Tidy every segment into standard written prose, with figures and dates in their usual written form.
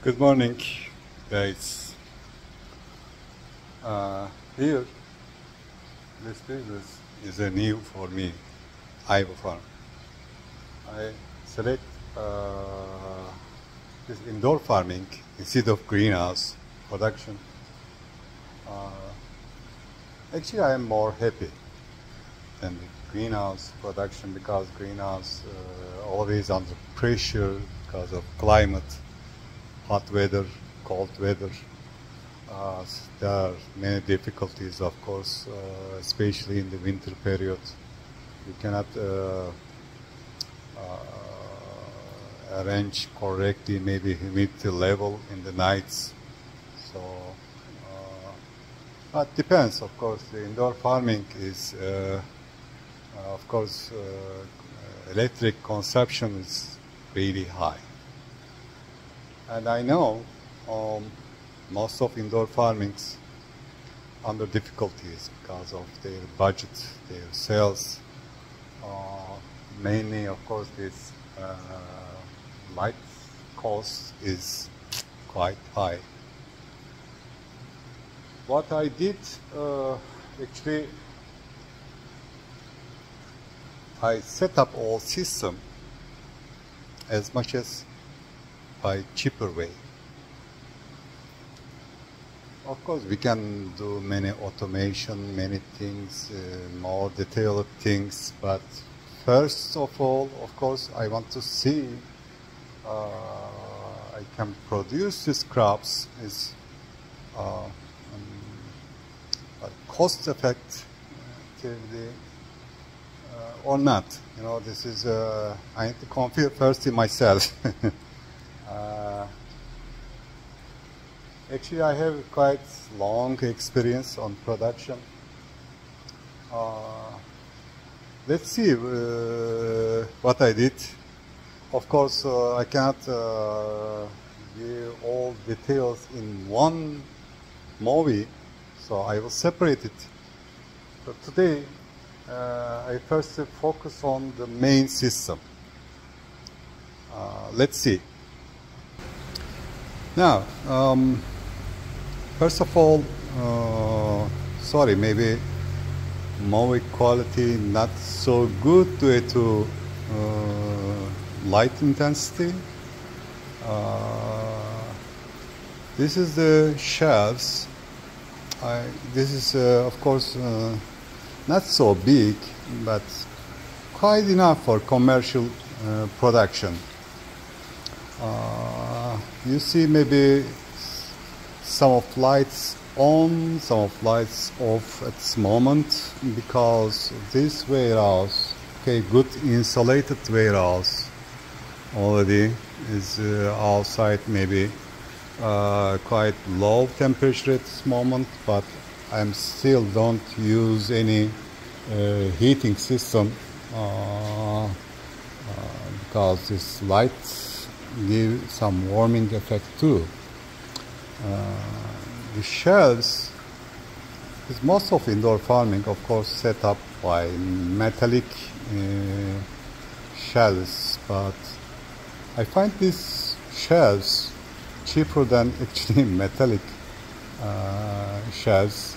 Good morning, guys. Here, this business is a new for me, Iowa farm. I select this indoor farming instead of greenhouse production. Actually, I am more happy than the greenhouse production because greenhouse always under pressure because of climate, hot weather, cold weather. There are many difficulties, of course, especially in the winter period. You cannot arrange correctly maybe humidity level in the nights. So, but depends, of course. The indoor farming is, of course, electric consumption is really high. And I know most of indoor farmings under difficulties because of their budget, their sales. Mainly, of course, this light cost is quite high. What I did, actually, I set up all system as much as by cheaper way. Of course, we can do many automation, many things, more detailed things, but first of all, of course, I want to see I can produce these crops is cost effectively or not. You know, this is I need to confirm first in myself. Actually, I have quite long experience on production. Let's see what I did. Of course, I cannot give all details in one movie, so I will separate it. But today, I first focus on the main system. Let's see. Now, first of all, sorry, maybe movie quality not so good due to light intensity. This is the shelves. This is, of course, not so big, but quite enough for commercial production. You see maybe some of lights on, some of lights off at this moment because this warehouse, okay, good insulated warehouse already is outside maybe quite low temperature at this moment, but I'm still don't use any heating system because this light give some warming effect too. The shelves is most of indoor farming, of course, set up by metallic shelves, but I find these shelves cheaper than actually metallic shelves.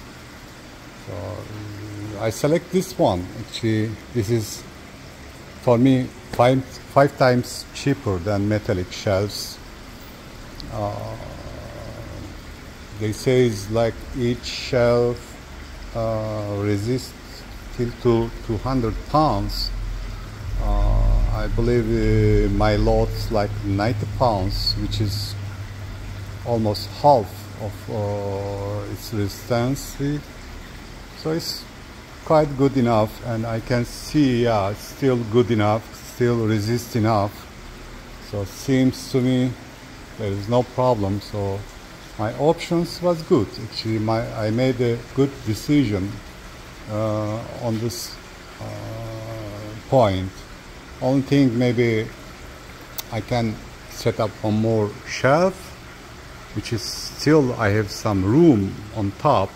So I select this one. Actually, this is for me five times cheaper than metallic shelves. They say it's like each shelf resists till to 200 pounds. I believe my lot's like 90 pounds, which is almost half of its resistance. So it's quite good enough, and I can see, yeah, it's still good enough, still resist enough. So it seems to me there is no problem. So my options was good. Actually, I made a good decision on this point. Only thing, maybe I can set up one more shelf, which is still I have some room on top.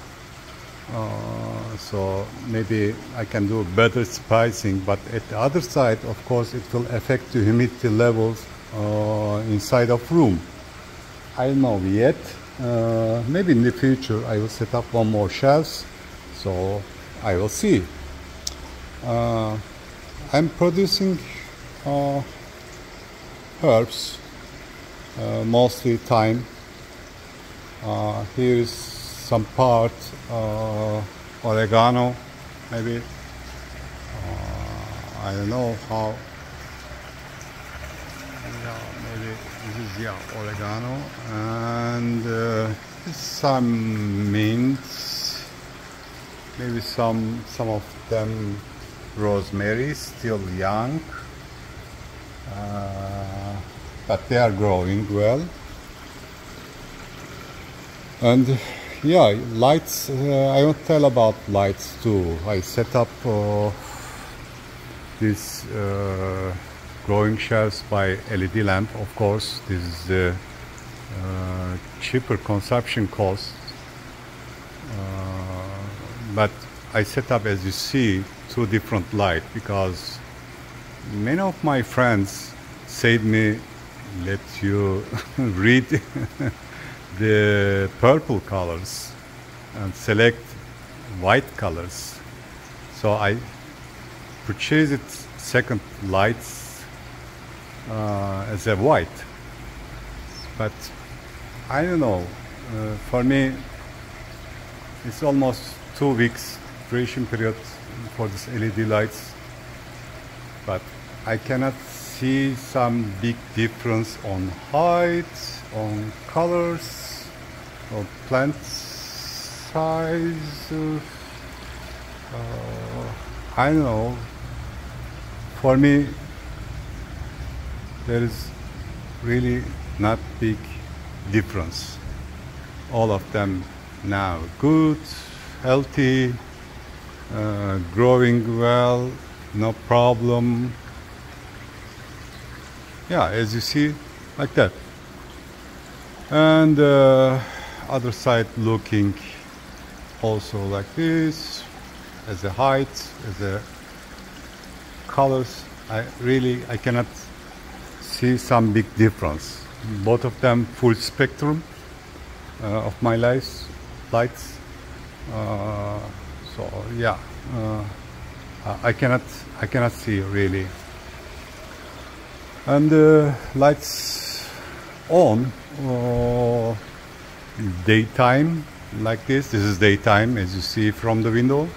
So maybe I can do better spacing, but at the other side, of course, it will affect the humidity levels inside of room. I don't know yet. Maybe in the future I will set up one more shelves, so I will see. I'm producing herbs, mostly thyme. Here is some part oregano, maybe. I don't know how. Yeah, maybe this is, yeah, oregano, and some mint, maybe some of them rosemary, still young, but they are growing well. And yeah, lights, I won't tell about lights too. I set up this growing shelves by LED lamp. Of course, this is the cheaper consumption cost, but I set up, as you see, two different light, because many of my friends said me, let you read the purple colors and select white colors. So I purchased it second lights as a white, but I don't know, for me it's almost 2 weeks duration period for this LED lights, but I cannot see some big difference on height, on colors, or plant size. I don't know. For me, there is really not big difference. All of them now good, healthy, growing well, no problem. Yeah, as you see, like that. And other side looking also like this, as a height, as a colors. I cannot see some big difference. Both of them full spectrum of my lights. So yeah, I cannot see really. And lights on daytime like this. This is daytime, as you see from the window.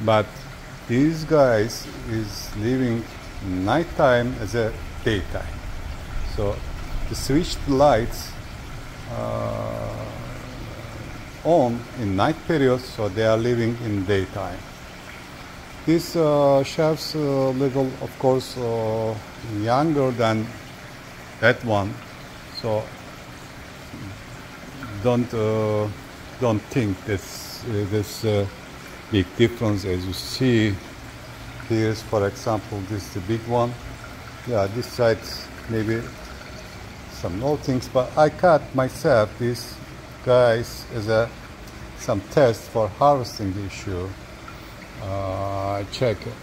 But these guys is leaving nighttime as a daytime. So to switch the lights on in night periods, so they are living in daytime. This shelves little, of course, younger than that one, so don't think this big difference. As you see, here's, for example, this is the big one. Yeah, this side maybe some no things, but I cut myself these guys as some test for harvesting issue. I check it,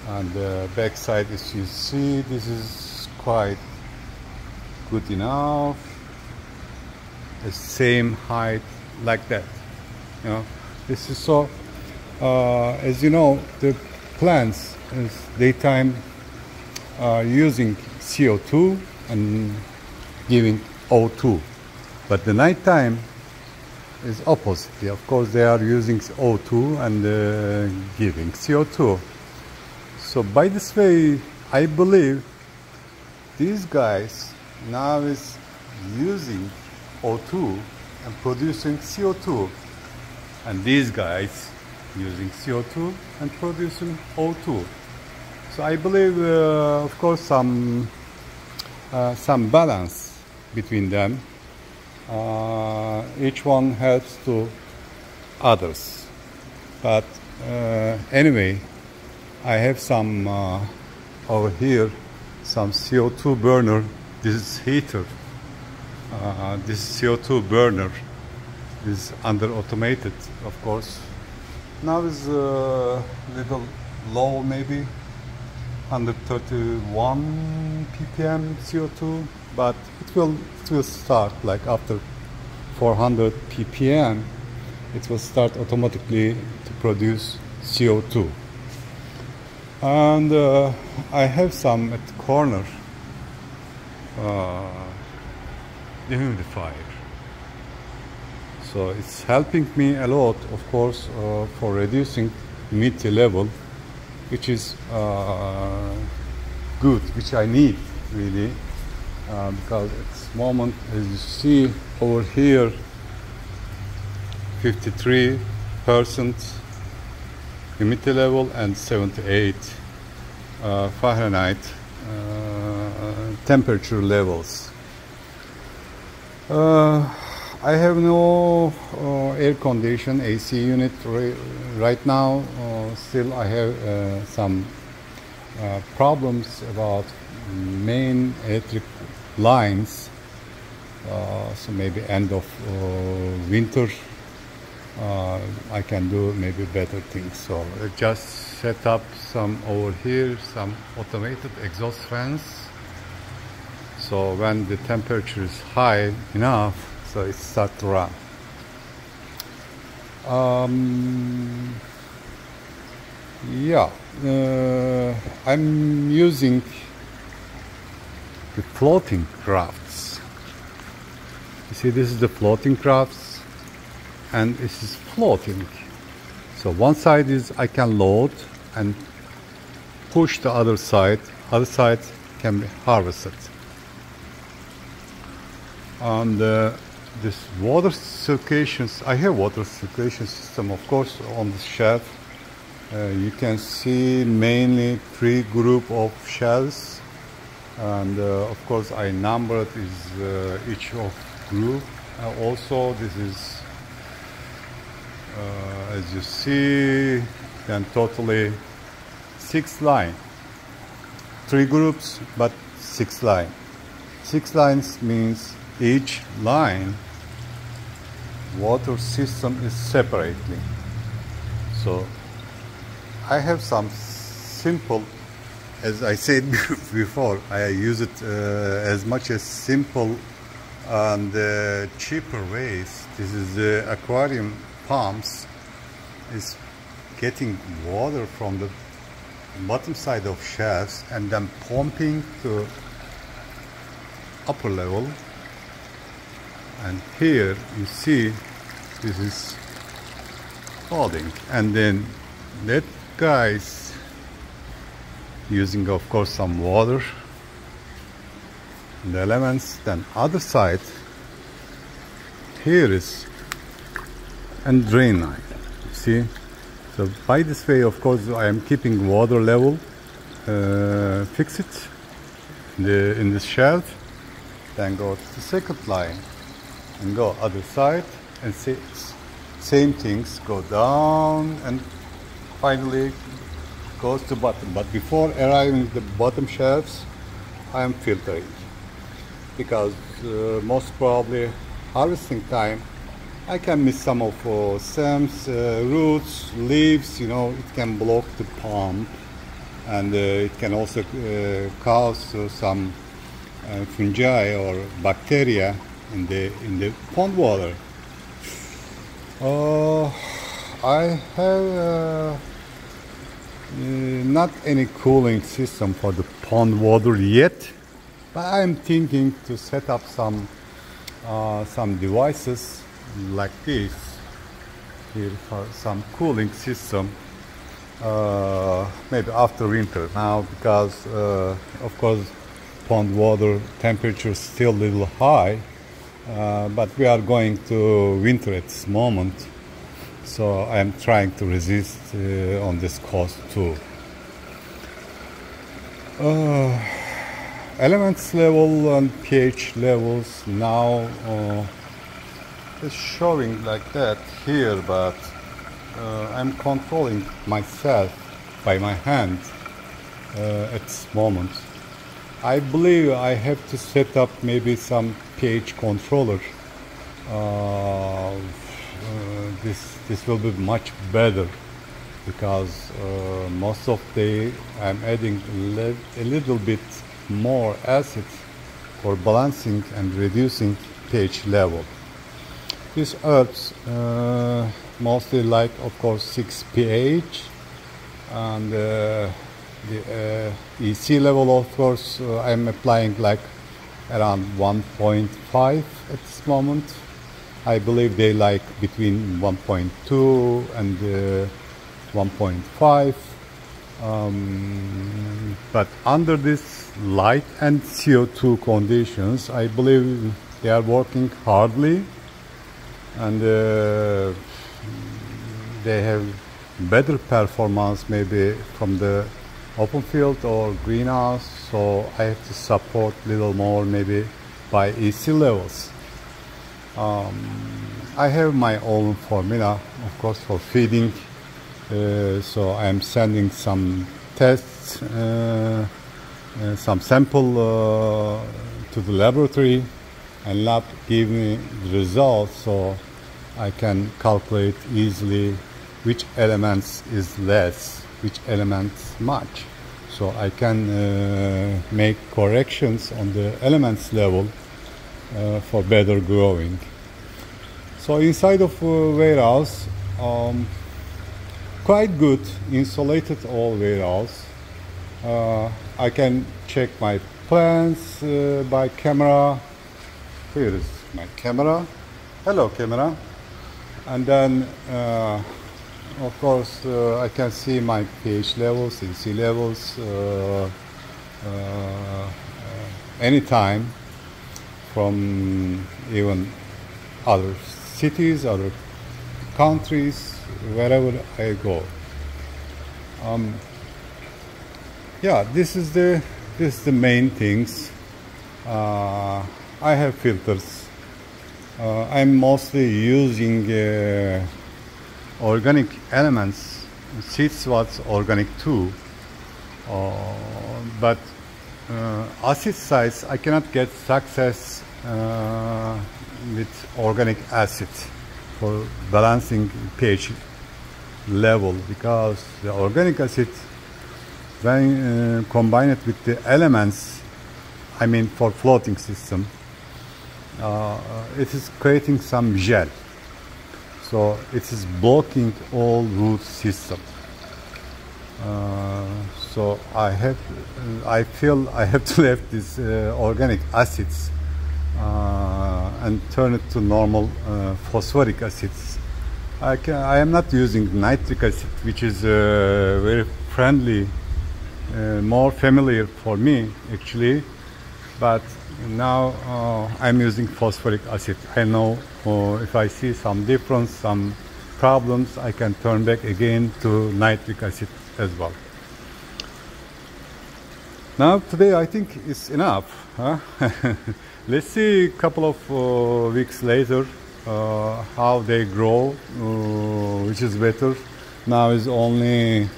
and the back side, as you see, this is quite good enough. The same height like that, you know. This is so. As you know, the plants is daytime using CO2 and giving O2, but the nighttime is opposite. Of course, they are using O2 and giving CO2. So by this way, I believe these guys now is using O2 and producing CO2, and these guys using CO2 and producing O2. So I believe, of course, some balance between them. Each one helps to others. But anyway, I have some over here, some CO2 burner. This is heater. This CO2 burner is under automated, of course. Now is a little low, maybe 131 ppm CO2, but it will start like after 400 ppm. It will start automatically to produce CO2. And I have some at the corner dehumidifier. So it's helping me a lot, of course, for reducing humidity level, which is good, which I need really, because at this moment, as you see over here, 53% humidity level and 78 Fahrenheit temperature levels. I have no air condition AC unit right now. Still I have some problems about main electric lines, so maybe end of winter I can do maybe better things. So I just set up some over here, some automated exhaust fans, so when the temperature is high enough, so it starts to run. Yeah, I'm using the floating rafts. You see, this is the floating rafts, and this is floating. So one side is I can load and push the other side can be harvested. And this water circulation, I have water circulation system, of course, on the shelf. You can see mainly 3 group of shelves, and of course I numbered is each of group. Also this is as you see, then totally 6 line, 3 groups but 6 line. 6 lines means each line water system is separately. So I have some simple, as I said before, I use it as much as simple and cheaper ways. This is the aquarium pumps, is getting water from the bottom side of shelves and then pumping to upper level. And here you see this is holding, and then that guy's using, of course, some water and the elements. Then other side here is and drain line. You see, so by this way, of course, I am keeping water level fixed in the shelf. Then go to the second line and go other side, and see same things go down and finally goes to bottom. But before arriving at the bottom shelves, I am filtering, because most probably harvesting time I can miss some of stems, roots, leaves. You know, it can block the pump, and it can also cause some fungi or bacteria in the pond water. I have not any cooling system for the pond water yet, but I'm thinking to set up some devices like this here for some cooling system, maybe after winter. Now, because of course pond water temperature is still a little high, but we are going to winter at this moment, so I am trying to resist on this cost too. Elements level and pH levels now is showing like that here, but I'm controlling myself by my hand at this moment. I believe I have to set up maybe some pH controller. This will be much better, because most of the I'm adding a little bit more acid for balancing and reducing pH level. These herbs mostly like, of course, 6 pH, and the EC level, of course, I'm applying like around 1.5 at this moment. I believe they like between 1.2 and 1.5. But under this light and CO2 conditions, I believe they are working hardly, and they have better performance maybe from the open field or greenhouse. So I have to support a little more maybe by EC levels. I have my own formula, of course, for feeding. So I'm sending some tests, some sample to the laboratory, and lab give me the results, so I can calculate easily which elements is less, which elements much. So I can make corrections on the elements level for better growing. So inside of warehouse, quite good insulated all warehouse. I can check my plants by camera. Here is my camera. Hello, camera. And then of course I can see my pH levels, EC levels anytime from even other cities, other countries, wherever I go. Yeah, this is the main things. I have filters. I'm mostly using organic elements. Seeds was organic too, but acid size I cannot get success with organic acid for balancing pH level, because the organic acid, when combined with the elements, I mean for floating system, it is creating some gel, so it is blocking all root system. So I feel I have to leave these organic acids and turn it to normal phosphoric acids. I am not using nitric acid, which is very friendly, more familiar for me actually, but now I'm using phosphoric acid. I know if I see some difference, some problems, I can turn back again to nitric acid as well. Now today I think it's enough, huh? Let's see a couple of weeks later how they grow, which is better. Now is only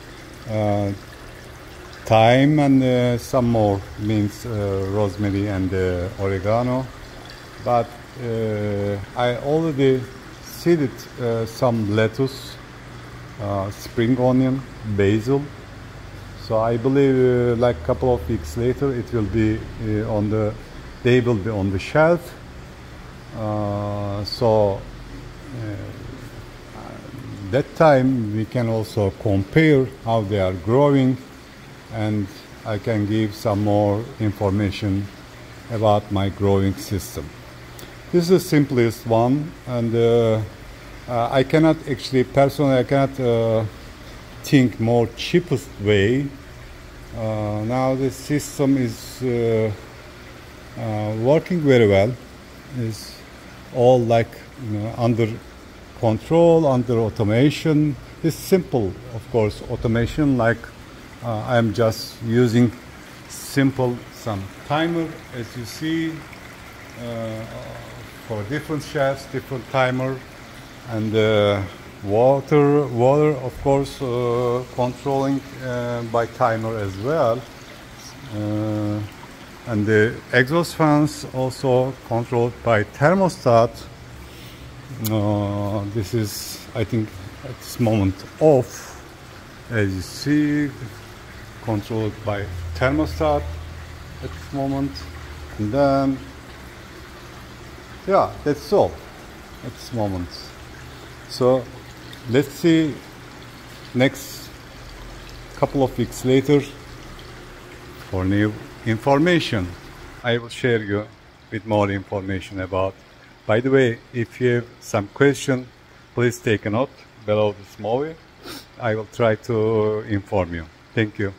thyme and some more, means rosemary and oregano, but I already seeded some lettuce, spring onion, basil. So I believe like a couple of weeks later it will be they will be on the shelf. So that time we can also compare how they are growing, and I can give some more information about my growing system. This is the simplest one, and I cannot actually, personally, I cannot think more cheapest way. Now the system is working very well. It's all like under control, under automation. It's simple, of course, automation, like I'm just using simple some timer, as you see, for different shafts, different timer, and water of course controlling by timer as well, and the exhaust fans also controlled by thermostat. This is, I think, at this moment off, as you see, controlled by thermostat at this moment. And then, yeah, that's all at this moment. So let's see next couple of weeks later for new information. I will share you with more information about. By the way, if you have some question, please take a note below this movie. I will try to inform you. Thank you.